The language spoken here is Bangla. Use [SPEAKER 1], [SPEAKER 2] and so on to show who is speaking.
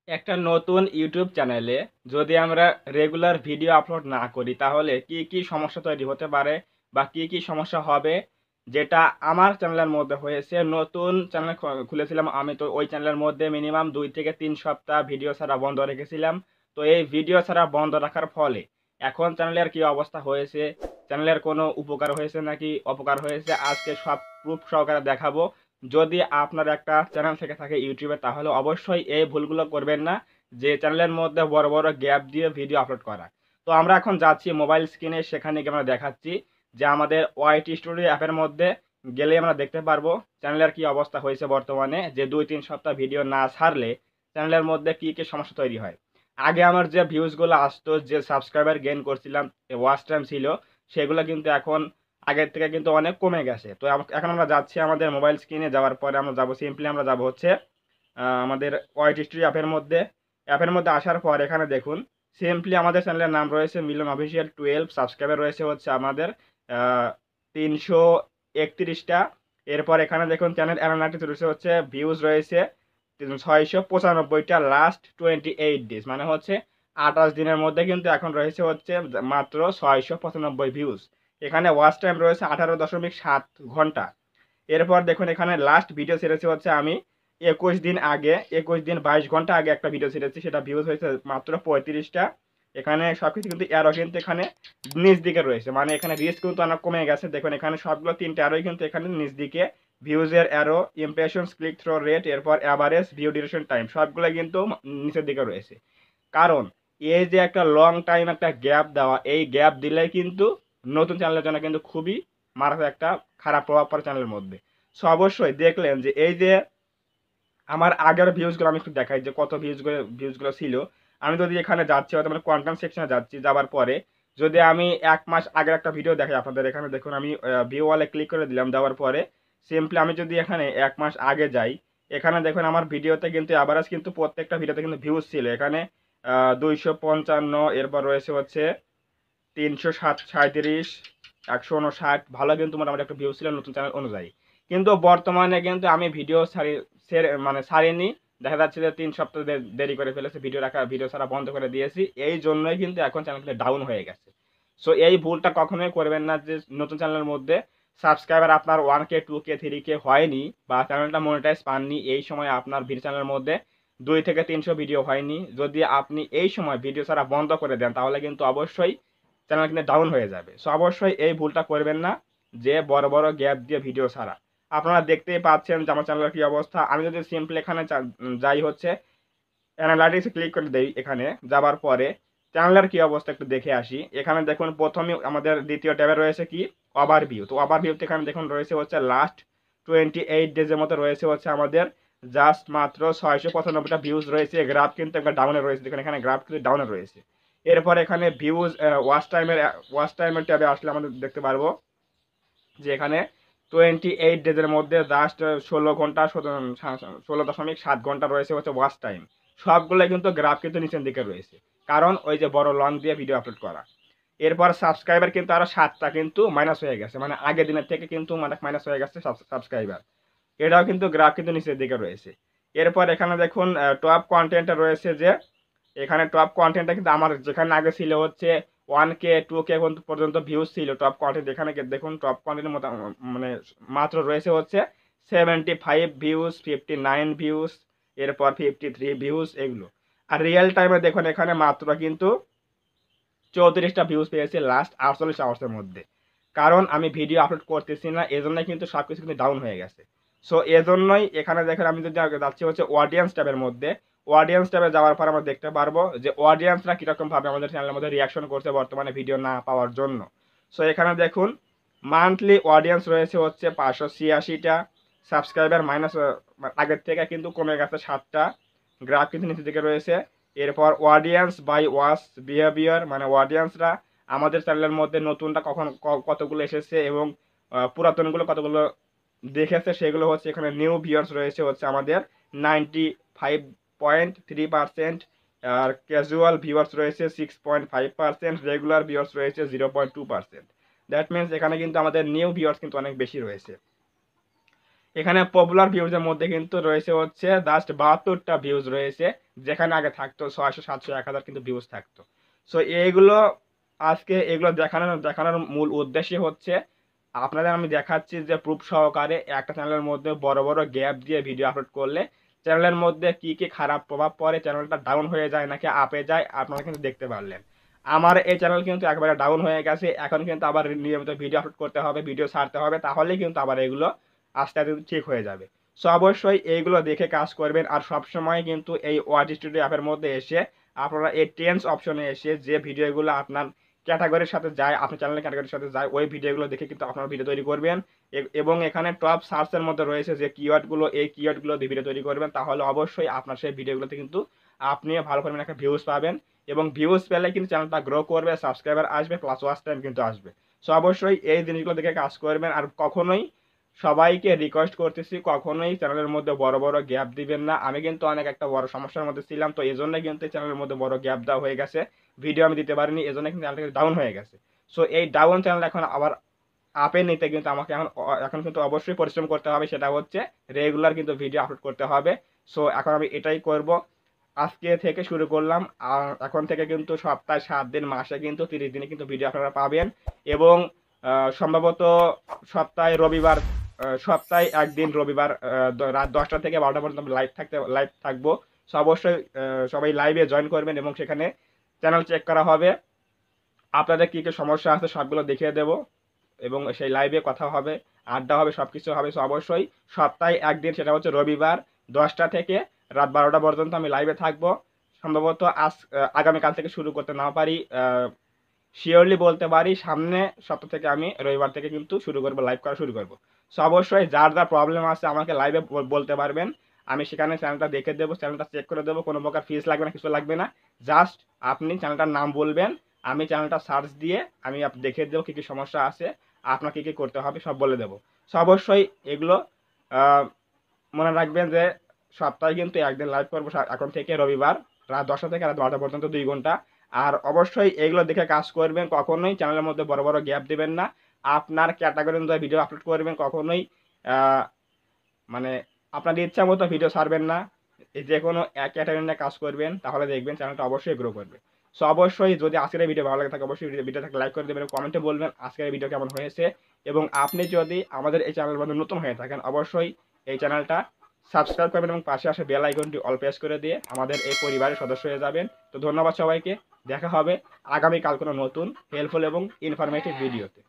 [SPEAKER 1] একটা নতুন ইউটিউব চ্যানেলে যদি আমরা রেগুলার ভিডিও আপলোড না করি তাহলে কি কি সমস্যা তৈরি হতে পারে বা কি কি সমস্যা হবে, যেটা আমার চ্যানেলের মধ্যে হয়েছে। নতুন চ্যানেল খুলেছিলাম আমি, তো ওই চ্যানেলের মধ্যে মিনিমাম 2 থেকে 3 সপ্তাহ ভিডিও ছাড়া বন্ধ রেখেছিলাম। তো এই ভিডিও ছাড়া বন্ধ রাখার ফলে এখন চ্যানেলের কি অবস্থা হয়েছে, চ্যানেলের কোনো উপকার হয়েছে নাকি অপকার হয়েছে, আজকে সব প্রুফ সহকারে দেখাবো। যদি আপনার একটা চ্যানেল থেকে থাকে ইউটিউবে তাহলে অবশ্যই এই ভুলগুলো করবেন না, যে চ্যানেলের মধ্যে বড় বড় গ্যাপ দিয়ে ভিডিও আপলোড করা। তো আমরা এখন যাচ্ছি মোবাইল স্ক্রিনে, সেখানে গিয়ে আমরা দেখাচ্ছি যে আমাদের ওয়াইটি স্টুডিও অ্যাপের মধ্যে গেলে আমরা দেখতে পারবো চ্যানেলের কি অবস্থা হয়েছে বর্তমানে, যে 2-3 সপ্তাহ ভিডিও না ছাড়লে চ্যানেলের মধ্যে কি কি সমস্যা তৈরি হয়। আগে আমার যে ভিউজগুলো আসতো, যে সাবস্ক্রাইবার গেইন করছিলাম, ওয়াচ টাইম ছিল, সেগুলো কিন্তু এখন আগের থেকে কিন্তু অনেক কমে গেছে। তো এখন আমরা যাচ্ছি আমাদের মোবাইল স্ক্রিনে, যাওয়ার পরে আমরা যাবো সিম্পলি আমরা যাবো হচ্ছে আমাদের ওয়াইটি স্টুডিও অ্যাপের মধ্যে আসার পর এখানে দেখুন সিম্পলি আমাদের চ্যানেলের নাম রয়েছে মিলন অফিসিয়াল 12, সাবস্ক্রাইবার রয়েছে হচ্ছে আমাদের 331টা। এরপর এখানে দেখুন চ্যানেল অ্যানালাইটিক্স রয়েছে হচ্ছে ভিউজ রয়েছে 695টা, লাস্ট 28 ডেজ মানে হচ্ছে 28 দিনের মধ্যে কিন্তু এখন রয়েছে হচ্ছে মাত্র 695 ভিউজ। এখানে ওয়াচ টাইম রয়েছে 18.7 ঘন্টা। এরপর দেখুন এখানে লাস্ট ভিডিও ছেড়েছে হচ্ছে আমি 21 দিন আগে, 21 দিন 22 ঘন্টা আগে একটা ভিডিও ছেড়েছি, সেটা ভিউজ হয়েছে মাত্র 35টা। এখানে সবকিছু কিন্তু অ্যারো কিন্তু এখানে নিচ দিকে রয়েছে, মানে এখানে রিস্ক কিন্তু অনেক কমে গেছে। দেখুন এখানে সবগুলো 3টে অ্যারোই কিন্তু এখানে নিচ দিকে, ভিউজের arrow, impressions, click through rate, এরপর অ্যাভারেজ ভিউ ডিউরেশন টাইম, সবগুলো কিন্তু নিচের দিকে রয়েছে। কারণ এই যে একটা লং টাইম একটা গ্যাপ দেওয়া, এই গ্যাপ দিলে কিন্তু নতুন চ্যানেলের জন্য কিন্তু খুবই মারাত্মক একটা খারাপ প্রভাব পড়ে চ্যানেলের মধ্যে। সো অবশ্যই দেখলেন যে এই যে আমার আগের ভিউজগুলো আমি একটু দেখাই যে কত ভিউজগুলো ছিল। আমি যদি এখানে যাচ্ছি হয়তো মানে কন্টেন্ট সেকশনে যাচ্ছি, যাওয়ার পরে যদি আমি 1 মাস আগের একটা ভিডিও দেখাই আপনাদের, এখানে দেখুন আমি ভিউ ওয়ালে ক্লিক করে দিলাম, দেওয়ার পরে সিম্পলি আমি যদি এখানে 1 মাস আগে যাই, এখানে দেখুন আমার ভিডিওতে কিন্তু অ্যাভারেজ কিন্তু প্রত্যেকটা ভিডিওতে কিন্তু ভিউজ ছিল এখানে 255, এরপর রয়েছে হচ্ছে 337, 159, ভালো কিন্তু মোটামুটি একটা ভিউ ছিল নতুন চ্যানেল অনুযায়ী। কিন্তু বর্তমানে কিন্তু আমি ভিডিও ছাড়িনি, দেখা যাচ্ছে যে 3 সপ্তাহ দেরি করে ফেলেছে ভিডিও ছাড়া বন্ধ করে দিয়েছি, এই জন্যই কিন্তু এখন চ্যানেলটা ডাউন হয়ে গেছে। সো এই ভুলটা কখনোই করবেন না, যে নতুন চ্যানেলের মধ্যে সাবস্ক্রাইবার আপনার 1K 2K 3K হয়নি বা চ্যানেলটা মনিটাইজ পাননি, এই সময় আপনার ভিডিও চ্যানেলের মধ্যে 2 থেকে 300 ভিডিও হয়নি, যদি আপনি এই সময় ভিডিও ছাড়া বন্ধ করে দেন তাহলে কিন্তু অবশ্যই চ্যানেল কিন্তু ডাউন হয়ে যাবে। সো অবশ্যই এই ভুলটা করবেন না, যে বড় বড় গ্যাপ দিয়ে ভিডিও ছাড়া। আপনারা দেখতেই পাচ্ছেন যে আমার চ্যানেলের কি অবস্থা। আমি যদি সিম্পলি এখানে যাই হচ্ছে অ্যানালাইটিক্স ক্লিক করে দেই, এখানে যাবার পরে চ্যানেলের কি অবস্থা একটু দেখে আসি। এখানে দেখুন প্রথমে আমাদের দ্বিতীয় ট্যাবে রয়েছে কি ওভারভিউ। তো ওভারভিউতে এখানে দেখুন রয়েছে হচ্ছে লাস্ট 28 ডেজের মতো রয়েছে হচ্ছে আমাদের জাস্ট মাত্র 695টা ভিউজ রয়েছে। গ্রাফ কিন্তু একটা ডাউনে রয়েছে, দেখুন এখানে গ্রাফ কিন্তু ডাউনে রয়েছে। এরপর এখানে ভিউজ ওয়াচ টাইমের ট্যাবে আসলে আমাদের দেখতে পারবো যে এখানে 28 ডেজের মধ্যে জাস্ট 16 ঘন্টা 16.7 ঘন্টা রয়েছে হচ্ছে ওয়াচ টাইম। সবগুলো কিন্তু গ্রাফ কিন্তু নিচের দিকে রয়েছে, কারণ ওই যে বড় লং দিয়ে ভিডিও আপলোড করা। এরপর সাবস্ক্রাইবার কিন্তু আরো 7টা কিন্তু মাইনাস হয়ে গেছে, মানে আগের দিনের থেকে কিন্তু মানে মাইনাস হয়ে গেছে সাবস্ক্রাইবার। এটাও কিন্তু গ্রাফ কিন্তু নিচের দিকে রয়েছে। এরপর এখানে দেখুন টপ কন্টেন্টে রয়েছে যে এখানে টপ কন্টেন্টটা কিন্তু আমার যেখানে আগে ছিল হচ্ছে 1K 2K পর্যন্ত ভিউজ ছিল টপ কন্টেন্ট, এখানে দেখুন টপ কন্টেন্টের মতো মানে মাত্র রয়েছে হচ্ছে 75 ভিউজ, 59 ভিউজ, এরপর 53 ভিউজ এগুলো। আর রিয়েল টাইমে দেখুন এখানে মাত্র কিন্তু 34টা ভিউজ পেয়েছে লাস্ট 48 আওয়ার্সের মধ্যে। কারণ আমি ভিডিও আপলোড করতেছি না, এজন্যই কিন্তু সবকিছু কিন্তু ডাউন হয়ে গেছে। সো এজন্যই এখানে দেখেন আমি যদি আগে যাচ্ছি হচ্ছে অডিয়েন্স ট্যাবের মধ্যে, অডিয়েন্স ট্যাবে যাওয়ার পর আমরা দেখতে পারবো যে অডিয়েন্সরা কীরকম ভাবে আমাদের চ্যানেলের মধ্যে রিয়াকশন করছে বর্তমানে ভিডিও না পাওয়ার জন্য। সো এখানে দেখুন মান্থলি অডিয়েন্স রয়েছে হচ্ছে 586টা, সাবস্ক্রাইবার মাইনাস আগের থেকে কিন্তু কমে গেছে 7টা, গ্রাফ কিন্তু নিচের দিকে রয়েছে। এরপর অডিয়েন্স বাই ওয়াচ বিহেভিয়ার, মানে অডিয়েন্সরা আমাদের চ্যানেলের মধ্যে নতুনটা কতগুলো এসেছে এবং পুরাতনগুলো কতগুলো দেখেছে, সেগুলো হচ্ছে এখানে নিউ ভিউয়ার্স রয়েছে হচ্ছে আমাদের 95.3%, আর ক্যাজুয়াল ভিউয়ার্স রয়েছে 6.5%, রেগুলার ভিউয়ার্স রয়েছে 0.2%। দ্যাট মিনস এখানে কিন্তু আমাদের নিউ ভিউয়ার্স কিন্তু অনেক বেশি রয়েছে। এখানে পপুলার ভিউজের মধ্যে কিন্তু রয়েছে হচ্ছে জাস্ট 72টা ভিউজ রয়েছে, যেখানে আগে থাকতো 600 700 1000 কিন্তু ভিউজ থাকতো। সো এইগুলো আজকে এগুলো দেখানোর মূল উদ্দেশ্যই হচ্ছে আপনাদের আমি দেখাচ্ছি যে প্রুফ সহকারে একটা চ্যানেলের মধ্যে বড় বড় গ্যাপ দিয়ে ভিডিও আপলোড করলে চ্যানেলের মধ্যে কি কি খারাপ প্রভাব পড়ে, চ্যানেলটা ডাউন হয়ে যায় নাকি আপে যায়, আপনারা কিন্তু দেখতে পারলেন। আমার এই চ্যানেল কিন্তু একবারে ডাউন হয়ে গেছে, এখন কিন্তু আবার নিয়মিত ভিডিও আপলোড করতে হবে, ভিডিও ছাড়তে হবে, তাহলেই কিন্তু আবার এগুলো আস্তে আস্তে ঠিক হয়ে যাবে। সো অবশ্যই এইগুলো দেখে কাজ করবেন। আর সবসময় কিন্তু এই ওয়াচ স্টুডিও অ্যাপের মধ্যে এসে আপনারা এই টেন্স অপশনে এসে যে ভিডিওগুলো আপনার ক্যাটাগরির সাথে যায়, আপনার চ্যানেলের ক্যাটাগরির সাথে যায়, ওই ভিডিওগুলো দেখে কিন্তু আপনারা ভিডিও তৈরি করবেন। এবং এখানে টপ সার্চের মধ্যে রয়েছে যে কিওয়ার্ডগুলো, এই কিওয়ার্ডগুলো দিয়ে ভিডিও তৈরি করবেন, তাহলে অবশ্যই আপনার সেই ভিডিওগুলোতে কিন্তু আপনিও ভালো পরিমাণে একটা ভিউজ পাবেন। এবং ভিউজ পেলে কিন্তু চ্যানেলটা গ্রো করবে, সাবস্ক্রাইবার আসবে, প্লাস ওয়াচ টাইম কিন্তু আসবে। সো অবশ্যই এই জিনিসগুলো দেখে কাজ করবেন। আর কখনোই সবাইকে রিকোয়েস্ট করতেছি, কখনোই চ্যানেলের মধ্যে বড় বড় গ্যাপ দিবেন না। আমি কিন্তু অনেক একটা বড় সমস্যার মধ্যে ছিলাম, তো এই জন্য কিন্তু চ্যানেলের মধ্যে বড় গ্যাপ দেওয়া হয়ে গেছে, ভিডিও আমি দিতে পারিনি, এই জন্য কিন্তু চ্যানেলটা ডাউন হয়ে গেছে। সো এই ডাউন চ্যানেল এখন আবার আপে নিতে কিন্তু আমাকে এখন কিন্তু অবশ্যই পরিশ্রম করতে হবে, সেটা হচ্ছে রেগুলার কিন্তু ভিডিও আপলোড করতে হবে। সো এখন আমি এটাই করব, আজকে থেকে শুরু করলাম। আর এখন থেকে কিন্তু সপ্তাহে 7 দিন, মাসে কিন্তু 30 দিনে কিন্তু ভিডিও আপনারা পাবেন। এবং সম্ভবত সপ্তাহে রবিবার, সপ্তাহে একদিন রবিবার রাত 10টা থেকে 12টা পর্যন্ত লাইভ থাকবো। সো অবশ্যই সবাই লাইভে জয়েন করবেন এবং সেখানে চ্যানেল চেক করা হবে, আপনাদের কী কী সমস্যা আছে সবগুলো দেখিয়ে দেবো। এবং সেই লাইভে কথা হবে, আড্ডা হবে, সব কিছু হবে। সো অবশ্যই সপ্তাহে একদিন, সেটা হচ্ছে রবিবার 10টা থেকে রাত 12টা পর্যন্ত আমি লাইভে থাকবো। সম্ভবত আগামীকাল থেকে শুরু করতে না পারি, শিওরলি বলতে পারি সামনে সপ্তাহ থেকে আমি রবিবার থেকে কিন্তু শুরু করবো, লাইভ করা শুরু করবো। সো অবশ্যই যার যা প্রবলেম আছে আমাকে লাইভে বলতে পারবেন, আমি সেখানে চ্যানেলটা দেখে দেবো, চ্যানেলটা চেক করে দেবো, কোনো প্রকার ফিস লাগবে না, কিছু লাগবে না। জাস্ট আপনি চ্যানেলটার নাম বলবেন, আমি চ্যানেলটা সার্চ দিয়ে আমি দেখে দেবো কী কী সমস্যা আছে, আপনার কী কী করতে হবে সব বলে দেবো। সো অবশ্যই এগুলো মনে রাখবেন যে সপ্তাহে কিন্তু একদিন লাইভ করবো, এখন থেকে রবিবার রাত 10টা থেকে রাত 12টা পর্যন্ত 2 ঘন্টা। আর অবশ্যই এগুলো দেখে কাজ করবেন, কখনোই চ্যানেলের মধ্যে বড় বড় গ্যাপ দেবেন না, আপনার ক্যাটাগরি অনুযায়ী ভিডিও আপলোড করবেন, কখনোই মানে আপনার ইচ্ছা মতো ভিডিও ছাড়বেন না, যে কোনো এক ক্যাটাগরি নিয়ে কাজ করবেন, তাহলে দেখবেন চ্যানেলটা অবশ্যই গ্রো করবে। সো অবশ্যই যদি আজকের এই ভিডিও ভালো লাগে থাকে, অবশ্যই ভিডিওটাকে লাইক করে দেবেন এবং কমেন্টে বলবেন আজকের ভিডিও কেমন হয়েছে। এবং আপনি যদি আমাদের এই চ্যানেলের মধ্যে নতুন হয়ে থাকেন, অবশ্যই এই চ্যানেলটা সাবস্ক্রাইব করবেন এবং পাশে আসে বেল আইকনটি অল প্রেস করে দিয়ে আমাদের এই পরিবারের সদস্য হয়ে যাবেন। তো ধন্যবাদ সবাইকে, দেখা হবে আগামীকাল কোনো নতুন হেল্পফুল এবং ইনফরমেটিভ ভিডিওতে।